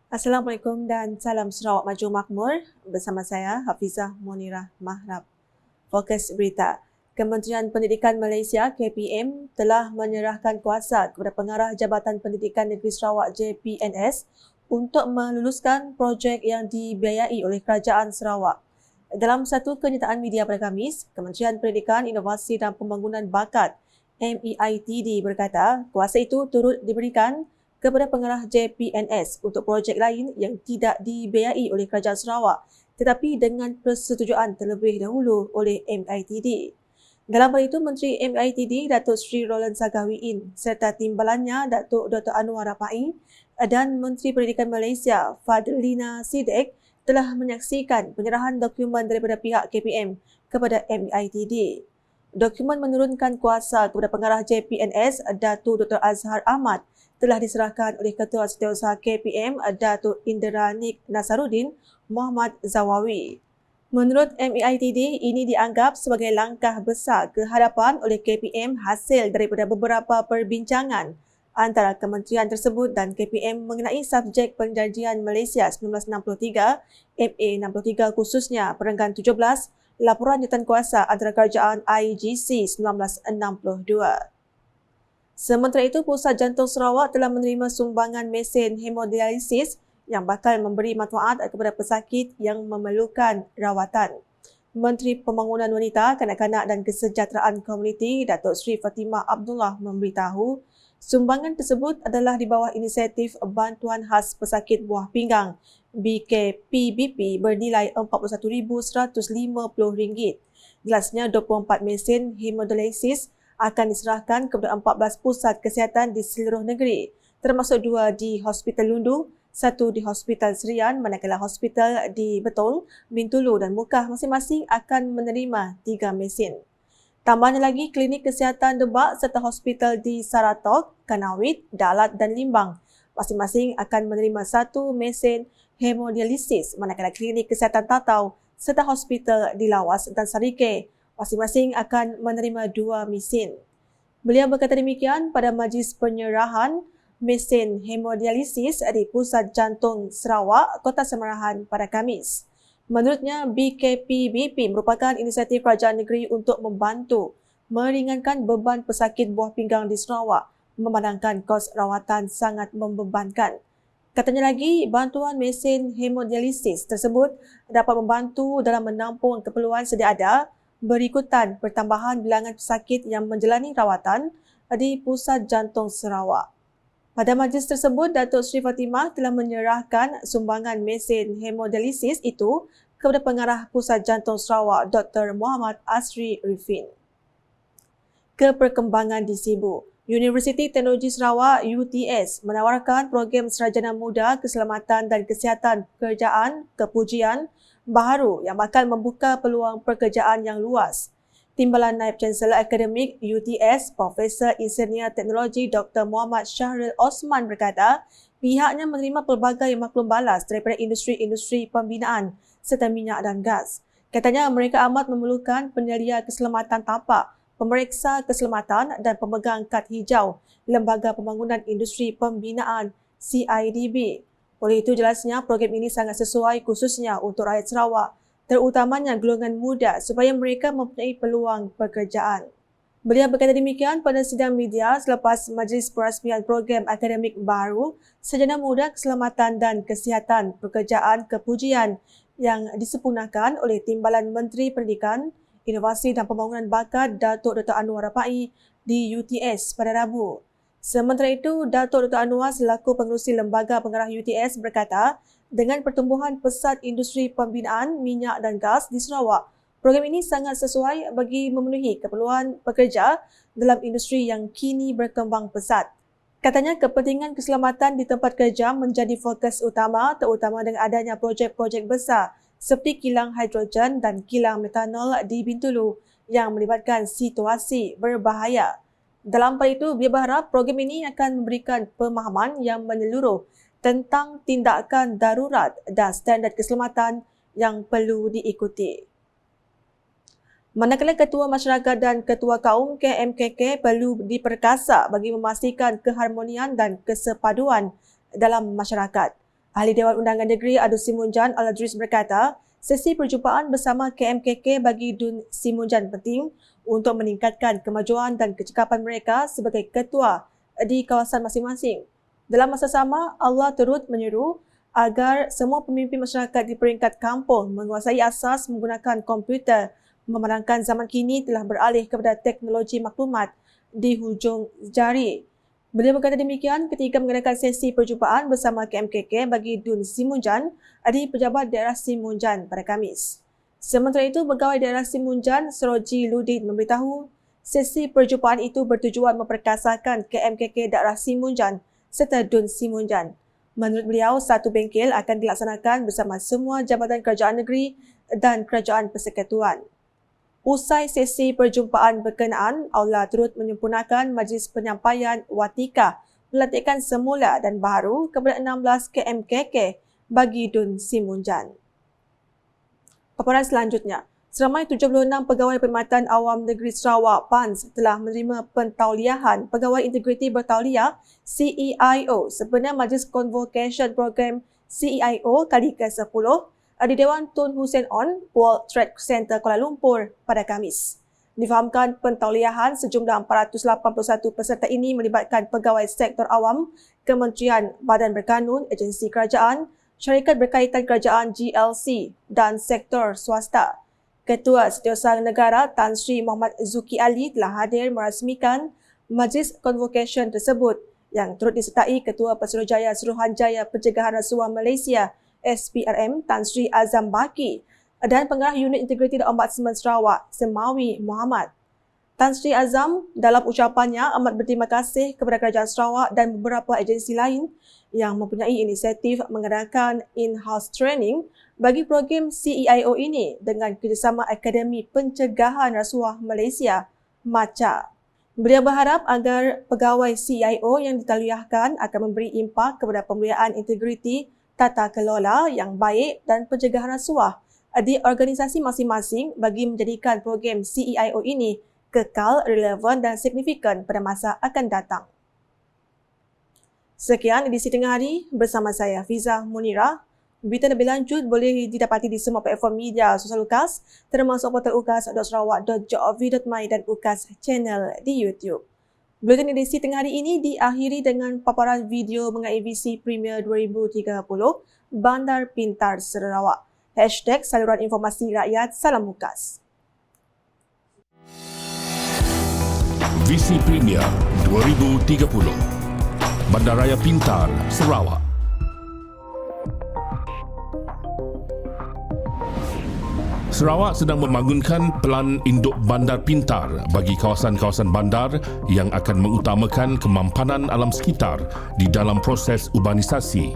Assalamualaikum dan salam Sarawak Maju Makmur. Bersama saya Hafizah Munirah Mahrab. Fokus berita. Kementerian Pendidikan Malaysia KPM telah menyerahkan kuasa kepada Pengarah Jabatan Pendidikan Negeri Sarawak JPNS untuk meluluskan projek yang dibiayai oleh Kerajaan Sarawak. Dalam satu kenyataan media pada Khamis, Kementerian Pendidikan, Inovasi dan Pembangunan Bakat MEITD berkata kuasa itu turut diberikan kepada pengarah JPNS untuk projek lain yang tidak dibiayai oleh Kerajaan Sarawak tetapi dengan persetujuan terlebih dahulu oleh MITD. Dalam hal itu, Menteri MITD Datuk Seri Roland Sagawiin serta timbalannya Datuk Dr. Anwar Rapai dan Menteri Pendidikan Malaysia Fadlina Sidek telah menyaksikan penyerahan dokumen daripada pihak KPM kepada MITD. Dokumen menurunkan kuasa kepada pengarah JPNS Datuk Dr. Azhar Ahmad telah diserahkan oleh Ketua Setiausaha KPM Datuk Inderanik Nasaruddin Muhammad Zawawi. Menurut MEITD, ini dianggap sebagai langkah besar ke hadapan oleh KPM hasil daripada beberapa perbincangan antara kementerian tersebut dan KPM mengenai subjek Perjanjian Malaysia 1963, MA 63 khususnya Perenggan 17, Laporan Jawatankuasa antara Kerajaan IGC 1962. Sementara itu, Pusat Jantung Sarawak telah menerima sumbangan mesin hemodialisis yang bakal memberi manfaat kepada pesakit yang memerlukan rawatan. Menteri Pembangunan Wanita, Kanak-kanak dan Kesejahteraan Komuniti Datuk Seri Fatimah Abdullah memberitahu sumbangan tersebut adalah di bawah inisiatif Bantuan Khas Pesakit Buah Pinggang BKPBP bernilai RM41,150. Jelasnya 24 mesin hemodialisis akan diserahkan kepada 14 pusat kesihatan di seluruh negeri, termasuk 2 di Hospital Lundu, 1 di Hospital Serian, manakala hospital di Betong, Bintulu dan Mukah masing-masing akan menerima 3 mesin. Tambahnya lagi, klinik kesihatan Debak serta hospital di Saratok, Kanawit, Dalat dan Limbang masing-masing akan menerima 1 mesin hemodialisis, manakala klinik kesihatan Tatau serta hospital di Lawas dan Sarike masing-masing akan menerima 2 mesin. Beliau berkata demikian pada majlis penyerahan mesin hemodialisis di Pusat Jantung Sarawak, Kota Semarahan pada Khamis. Menurutnya, BKPBP merupakan inisiatif kerajaan negeri untuk membantu meringankan beban pesakit buah pinggang di Sarawak, memandangkan kos rawatan sangat membebankan. Katanya lagi, bantuan mesin hemodialisis tersebut dapat membantu dalam menampung keperluan sedia ada berikutan pertambahan bilangan pesakit yang menjalani rawatan di Pusat Jantung Sarawak. Pada majlis tersebut, Datuk Seri Fatimah telah menyerahkan sumbangan mesin hemodialisis itu kepada Pengarah Pusat Jantung Sarawak Dr. Muhammad Asri Rifin. Keperkembangan di Sibu. Universiti Teknologi Sarawak UTS menawarkan program Sarjana Muda Keselamatan dan Kesihatan Pekerjaan Kepujian baharu yang bakal membuka peluang pekerjaan yang luas. Timbalan Naib Chancellor Akademik UTS, Profesor Insinyur Teknologi Dr. Muhammad Syahril Osman berkata, pihaknya menerima pelbagai maklum balas daripada industri-industri pembinaan serta minyak dan gas. Katanya mereka amat memerlukan penyelia keselamatan tapak, pemeriksa keselamatan dan pemegang kad hijau Lembaga Pembangunan Industri Pembinaan CIDB. Oleh itu, jelasnya program ini sangat sesuai khususnya untuk rakyat Sarawak, terutamanya golongan muda supaya mereka mempunyai peluang pekerjaan. Beliau berkata demikian pada sidang media selepas majlis perasmian program akademik baru Sarjana Muda Keselamatan dan Kesihatan Pekerjaan Kepujian yang disempurnakan oleh Timbalan Menteri Pendidikan, Inovasi dan Pembangunan Bakat Datuk Dr. Anwar Rapai di UTS pada Rabu. Sementara itu, Datuk Dr. Anwar selaku pengerusi Lembaga Pengarah UTS berkata, dengan pertumbuhan pesat industri pembinaan minyak dan gas di Sarawak, program ini sangat sesuai bagi memenuhi keperluan pekerja dalam industri yang kini berkembang pesat. Katanya kepentingan keselamatan di tempat kerja menjadi fokus utama terutama dengan adanya projek-projek besar seperti kilang hidrogen dan kilang metanol di Bintulu yang melibatkan situasi berbahaya. Dalam hal itu, beliau berharap program ini akan memberikan pemahaman yang menyeluruh tentang tindakan darurat dan standard keselamatan yang perlu diikuti. Manakala Ketua Masyarakat dan Ketua Kaum KMKK perlu diperkasa bagi memastikan keharmonian dan kesepaduan dalam masyarakat. Ahli Dewan Undangan Negeri Adun Simunjan Al-Adris berkata, sesi perjumpaan bersama KMKK bagi Dun Simunjan penting untuk meningkatkan kemajuan dan kecekapan mereka sebagai ketua di kawasan masing-masing. Dalam masa sama, Allah turut menyeru agar semua pemimpin masyarakat di peringkat kampung menguasai asas menggunakan komputer, memandangkan zaman kini telah beralih kepada teknologi maklumat di hujung jari. Beliau berkata demikian ketika mengadakan sesi perjumpaan bersama KMKK bagi Dun Simunjan di Pejabat Daerah Simunjan pada Khamis. Sementara itu, Pegawai Daerah Simunjan Seroji Ludin memberitahu sesi perjumpaan itu bertujuan memperkasakan KMKK Daerah Simunjan serta Dun Simunjan. Menurut beliau, satu bengkel akan dilaksanakan bersama semua Jabatan Kerajaan Negeri dan Kerajaan Persekutuan. Usai sesi perjumpaan berkenaan, Allah turut menyempurnakan majlis penyampaian watika pelantikan semula dan baru kepada 16 KMKK bagi Dun Simunjan. Paparan selanjutnya, seramai 76 pegawai Perkhidmatan Awam Negeri Sarawak PANS telah menerima pentauliahan Pegawai Integriti Bertauliah CEIO sempena Majlis Convocation Program CEIO kali ke-10 di Dewan Tun Hussein On, World Trade Center Kuala Lumpur pada Khamis. Difahamkan pentauliahan sejumlah 481 peserta ini melibatkan pegawai sektor awam, kementerian, badan berkanun, agensi kerajaan, syarikat berkaitan kerajaan GLC dan sektor swasta. Ketua Setiausaha Negara Tan Sri Muhammad Zuki Ali telah hadir merasmikan majlis convocation tersebut yang turut disertai Ketua Pesuruhjaya Suruhanjaya Pencegahan Rasuah Malaysia SPRM Tan Sri Azam Baki dan Pengarah Unit Integriti dan Ombudsman Sarawak Semawi Muhammad. Tan Sri Azam dalam ucapannya amat berterima kasih kepada Kerajaan Sarawak dan beberapa agensi lain yang mempunyai inisiatif mengadakan in-house training bagi program CEIO ini dengan kerjasama Akademi Pencegahan Rasuah Malaysia MACA. Beliau berharap agar pegawai CEIO yang ditauliahkan akan memberi impak kepada pemulihaan integriti tata kelola yang baik dan pencegahan rasuah di organisasi masing-masing bagi menjadikan program CEIO ini kekal, relevan dan signifikan pada masa akan datang. Sekian edisi tengah hari bersama saya Hafizah Munirah. Berita lebih lanjut boleh didapati di semua platform media sosial UKAS termasuk portal ukas.sarawak.gov.my dan UKAS channel di YouTube. Buletin edisi tengah hari ini diakhiri dengan paparan video mengenai visi Premier 2030 Bandar Pintar Sarawak. #Saluran Informasi Rakyat Salam UKAS. Visi Premier 2030 Bandaraya Pintar Sarawak. Sarawak sedang membangunkan pelan induk bandar pintar bagi kawasan-kawasan bandar yang akan mengutamakan kemampanan alam sekitar di dalam proses urbanisasi.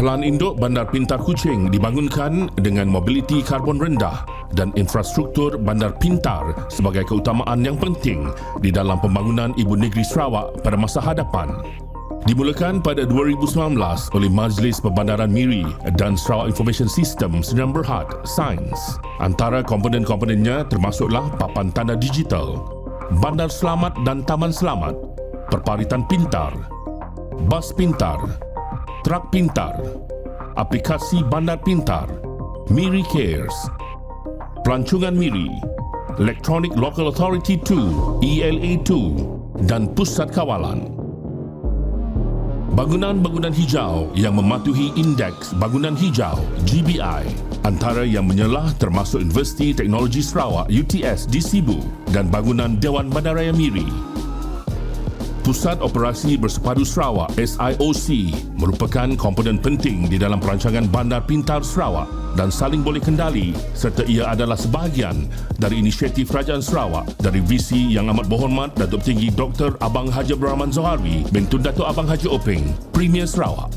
Pelan induk bandar pintar Kuching dibangunkan dengan mobiliti karbon rendah dan infrastruktur bandar pintar sebagai keutamaan yang penting di dalam pembangunan Ibu Negeri Sarawak pada masa hadapan. Dimulakan pada 2019 oleh Majlis Perbandaran Miri dan Sarawak Information System Sdn Bhd Sains. Antara komponen-komponennya termasuklah papan tanda digital, bandar selamat dan taman selamat, perparitan pintar, bas pintar, trak pintar, aplikasi bandar pintar, Miri Cares, pelancongan Miri, Electronic Local Authority 2 ELA2 dan pusat kawalan. Bangunan-bangunan hijau yang mematuhi Indeks Bangunan Hijau GBI, antara yang menyelah termasuk Universiti Teknologi Sarawak UTS di Sibu dan bangunan Dewan Bandaraya Miri. Pusat Operasi Bersepadu Sarawak SIOC merupakan komponen penting di dalam perancangan Bandar Pintar Sarawak dan saling boleh kendali serta ia adalah sebahagian dari inisiatif Kerajaan Sarawak dari visi yang amat berhormat Datuk Tinggi Dr. Abang Haji Abdul Rahman Zohari bintu Datuk Abang Haji Openg, Premier Sarawak.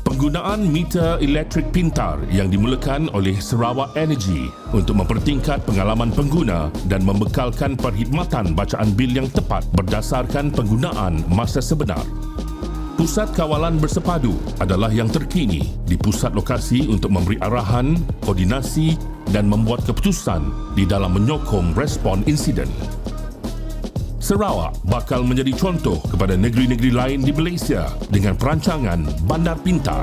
Penggunaan meter elektrik pintar yang dimulakan oleh Sarawak Energy untuk mempertingkat pengalaman pengguna dan membekalkan perkhidmatan bacaan bil yang tepat berdasarkan penggunaan masa sebenar. Pusat Kawalan Bersepadu adalah yang terkini di pusat lokasi untuk memberi arahan, koordinasi dan membuat keputusan di dalam menyokong respon insiden. Sarawak bakal menjadi contoh kepada negeri-negeri lain di Malaysia dengan perancangan Bandar Pintar.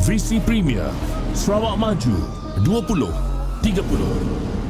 Visi Premier Sarawak Maju 2030.